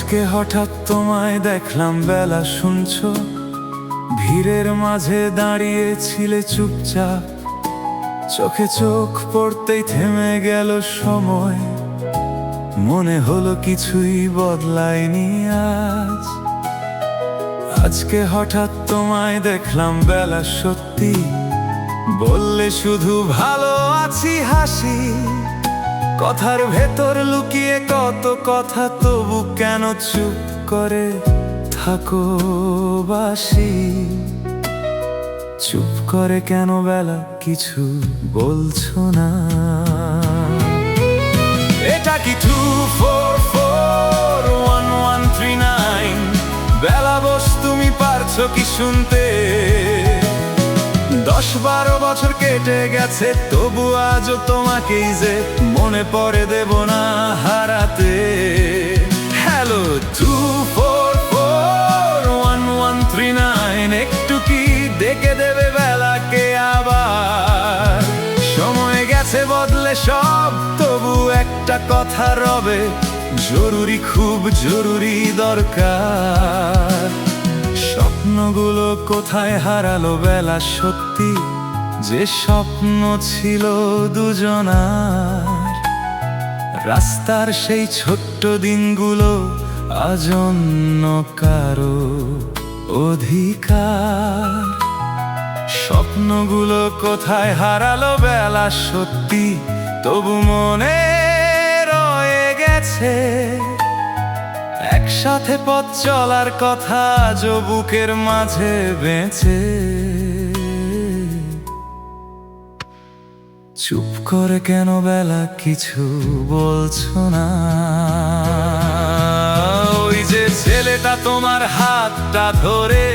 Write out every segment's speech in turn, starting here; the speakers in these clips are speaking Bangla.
আজকে হঠাৎ তোমায় দেখলাম বেলা, শুনছো? ভিড়ের মাঝে দাঁড়িয়েছিলে চুপচাপ, চোখে চোখ পড়তেই থেমে গেল সময়। মনে হলো কিছুই বদলায়নি আজ। আজকে হঠাৎ তোমায় দেখলাম বেলা, সত্যি বললে শুধু ভালো আছি হাসি। কথার ভেতর লুকিয়ে কত কথা, তবু কেন চুপ করে থাকো বাসি? চুপ করে কেন বেলা, কিছু বলছো না? এটা কি 2441139? বেলা বস, তুমি পারছো কি শুনতে? 10-12 বছর কেটে গেছে, তবু আজও তোমাকেই যে মনে পড়ে, দেব না হারাতে। হ্যালো 2441139, একটু কি ডেকে দেবে বেলাকে আবার? সময় গেছে বদলে সব, তবু একটা কথা রবে, জরুরি, খুব জরুরি দরকার। স্বপ্নগুলো কোথায় হারালো বেলা, সত্যি যে স্বপ্ন ছিল দুজনার? রাস্তার সেই ছোট্ট দিনগুলো আজ অন্য কারো অধিকার। স্বপ্নগুলো কোথায় হারালো বেলা, সত্যি তবু মনে রয়ে গেছে। একসাথে পথ চলার কথা, আজও বুকের মাঝে বেঁচে। চুপ করে কেন বেলা, কিছু বলছো না? ওই যে ছেলেটা তোমার হাতটা ধরে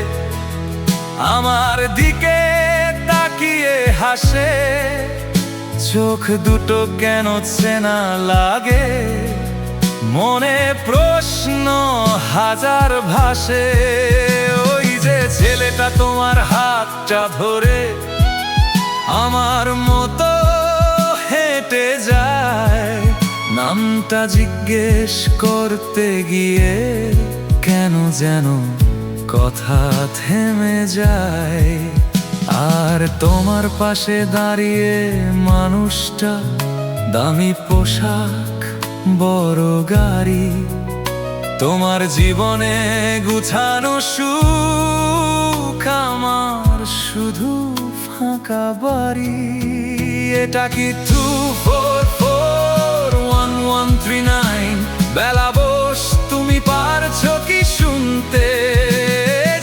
আমার দিকে তাকিয়ে হাসে, চোখ দুটো কেন চেনা লাগে, মনে প্রশ্ন হাজার ভাসে। ওই যে ছেলেটা তোমার হাতটা ধরে আমার মতো হেঁটে যায়, নামটা জিজ্ঞেস করতে গিয়ে কেন যেন কথা থেমে যায়। আর তোমার পাশে দাঁড়িয়ে মানুষটা, দামি পোশাক, বড় গাড়ি, তোমার জীবনে গুছানো সুখ, আমার শুধু ফাঁকা বাড়ি। এটা কি 2441139? বেলা বস, তুমি পারছো কি শুনতে?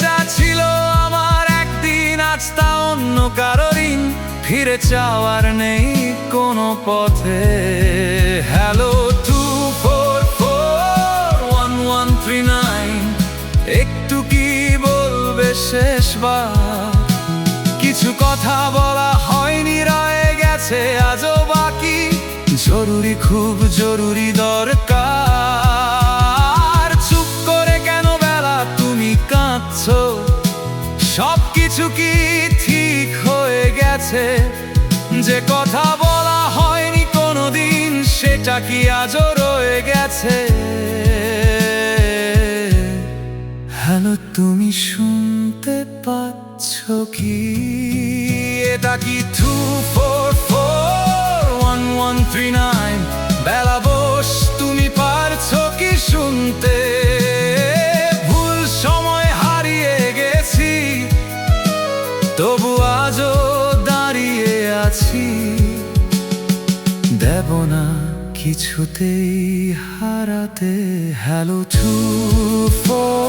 যা ছিল আমার একদিন, আজ তা অন্য কারোরিন, ফিরে চাওয়ার নেই কোনো পথে। হ্যালো 2441139, একটু কি বলবে শেষবার? কিছু কথা বলা হয়নি, রয়ে গেছে আজও বাকি, জরুরি, খুব জরুরি দরকার। চুপ করে কেন বেলা, তুমি কাঁদছো? সব কিছু কি ঠিক হয়ে গেছে? যে কথা বলা হয়নি কোনোদিন, সেটা কি আজও রয়ে গেছে? হ্যালো, তুমি শুনতে পাচ্ছো কি? এটা কি 2441139? বেলা বস, তুমি পারছো কি শুনতে? ভুল সময় হারিয়ে গেছি, তবু আজও দাঁড়িয়ে আছি, দেব না কিছুতেই হারাতে। হ্যালো 244